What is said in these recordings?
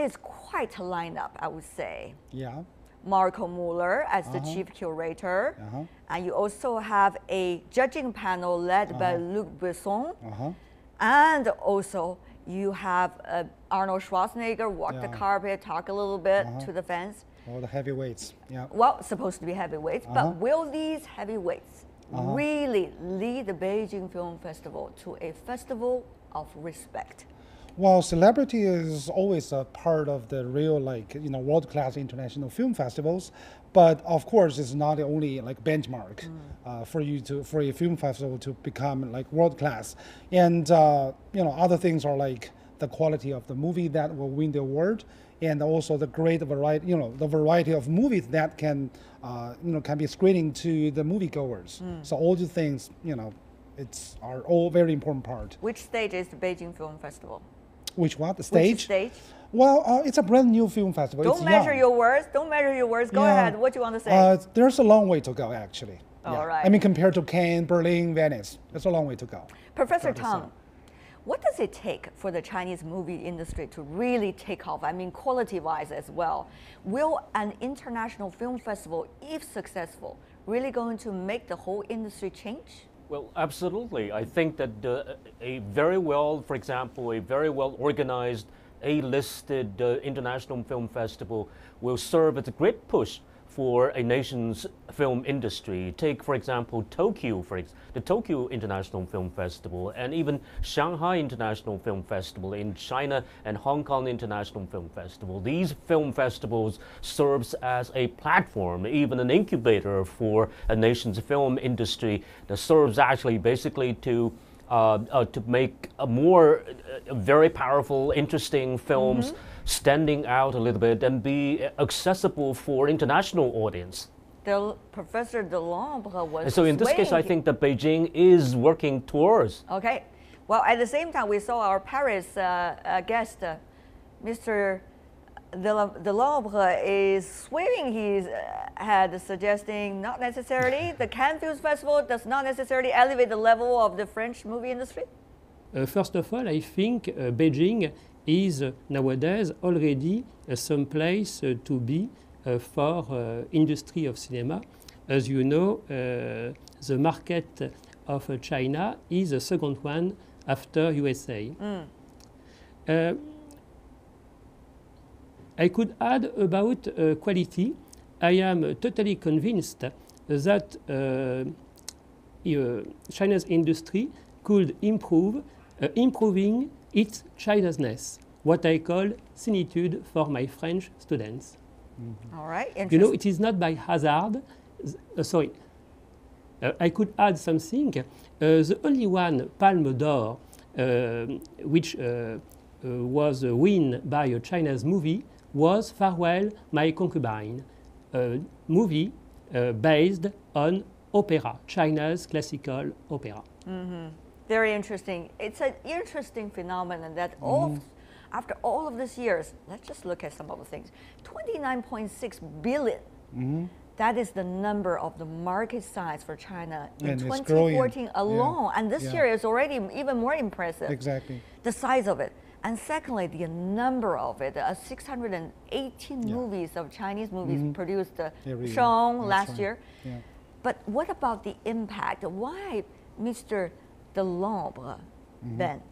is quite a lineup, I would say. Yeah. Marco Muller as the chief curator. And you also have a judging panel led by Luc Besson. And also you have Arnold Schwarzenegger walk the carpet, talk a little bit to the fans. All the heavyweights, yeah. Well, supposed to be heavyweights, but will these heavyweights really lead the Beijing Film Festival to a festival of respect? Well, celebrity is always a part of the real, world-class international film festivals. But of course, it's not the only benchmark for a film festival to become world-class. And other things are like the quality of the movie that will win the award, and also the great variety, the variety of movies that can be screening to the moviegoers. So all the things, are all very important part. Which stage is the Beijing Film Festival? Which what? The stage? Which stage? Well, it's a brand new film festival. Don't measure your words. Don't measure your words. Go ahead. What do you want to say? There's a long way to go, actually. All right. I mean, compared to Cannes, Berlin, Venice, there's a long way to go. Professor Tang, what does it take for the Chinese movie industry to really take off? I mean, quality-wise as well. Will an international film festival, if successful, really going to make the whole industry change? Well, absolutely. I think that for example, a very well organized, A-listed international film festival will serve as a great push for a nation's film industry. Take, for example, Tokyo, the Tokyo International Film Festival, and even Shanghai International Film Festival in China and Hong Kong International Film Festival. These film festivals serves as a platform, even an incubator for a nation's film industry that serves actually basically to make very powerful, interesting films standing out a little bit and be accessible for international audience. Professor Delambre was and so in this case, I think that Beijing is working towards. Okay. Well, at the same time, we saw our Paris guest, Mr. Delambre, is swaying his head, suggesting not necessarily the Cannes Film Festival does not necessarily elevate the level of the French movie industry? First of all, I think Beijing is nowadays already some place to be for industry of cinema. As you know, the market of China is the second one after USA. I could add about quality. I am totally convinced that China's industry could improving its childishness, what I call finitude for my French students. All right. You know, it is not by hazard. I could add something. The only one Palme d'Or which was won by a Chinese movie was Farewell, My Concubine, a movie based on opera, China's classical opera. Very interesting. It's an interesting phenomenon that after all of these years, let's just look at some of the things. 29.6 billion. That is the number of the market size for China in 2014 alone. And this year is already even more impressive. Exactly. The size of it. And secondly, the number of it, 618 movies of Chinese movies produced, shown last year. But what about the impact? Why Mr. Delambre, Ben,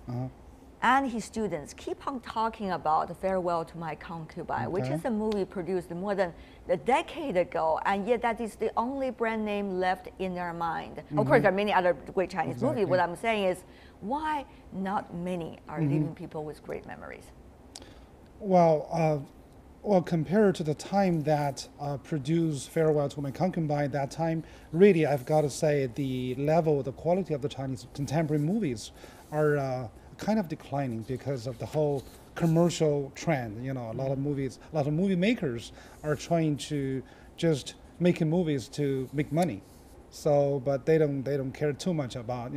and his students keep on talking about Farewell to My Concubine, which is a movie produced more than a decade ago, and yet that is the only brand name left in their mind. Of course, there are many other great Chinese movies. What I'm saying is, why not many are leaving people with great memories? Well, compared to the time that produced Farewell to My Concubine, that time, really, I've got to say the level, the quality of the Chinese contemporary movies are kind of declining because of the whole commercial trend. You know, a lot of movie makers are trying to just making movies to make money. So, but they don't care too much about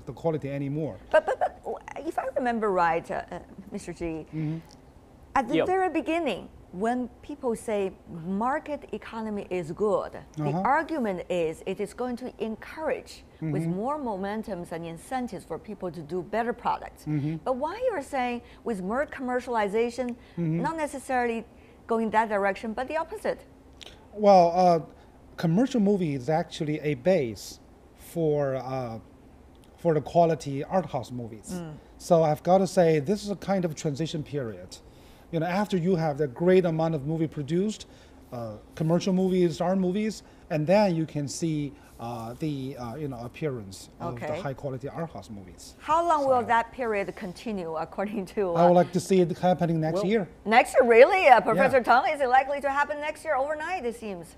the quality anymore. But if I remember right, Mr. Ji, at the very beginning, when people say market economy is good, the argument is it is going to encourage with more momentums and incentives for people to do better products. But why you're saying with more commercialization, not necessarily going that direction, but the opposite? Well, commercial movie is actually a base for the quality art house movies. So I've got to say this is a kind of transition period. You know, after you have the great amount of movie produced, commercial movies, art movies, and then you can see the appearance of the high quality art house movies. How long will that period continue according to? I would like to see it happening next year. Next year, really? Professor Tang, is it likely to happen next year overnight, it seems?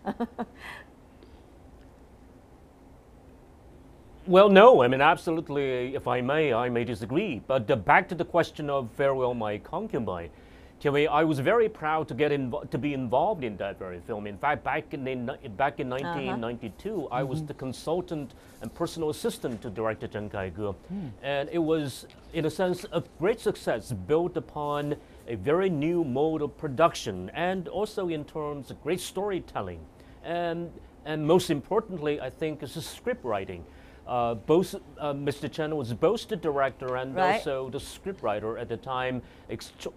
Well, no, I mean, absolutely, if I may disagree. But back to the question of Farewell, My Concubine. I was very proud to be involved in that very film. In fact, back in 1992, I was the consultant and personal assistant to director Zheng Kaige. And it was, in a sense, a great success built upon a very new mode of production and also in terms of great storytelling. And most importantly, I think, is the script writing. Both Mr. Chen was both the director and also the scriptwriter at the time,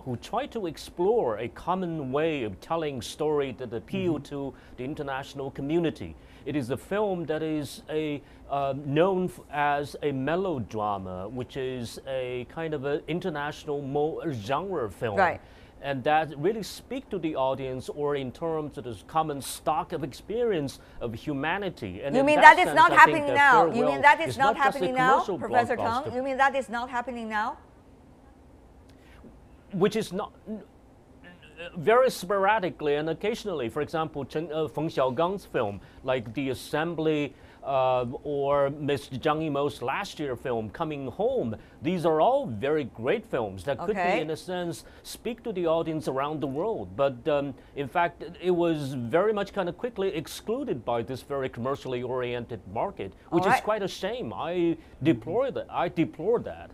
who tried to explore a common way of telling story that appealed to the international community. It is a film that is known as a melodrama, which is a kind of an international genre film. Right. And that really speak to the audience, or in terms of this common stock of experience of humanity. And you mean that is not happening now? You mean that is not happening now, Professor Tang? You mean that is not happening now? Which is not very sporadically and occasionally. For example, Feng Xiaogang's film, like The Assembly, or Ms. Zhang Yimou's last year film, Coming Home. These are all very great films that could be, in a sense, speak to the audience around the world. But in fact, it was very much kind of quickly excluded by this very commercially oriented market, which is quite a shame. I deplore that.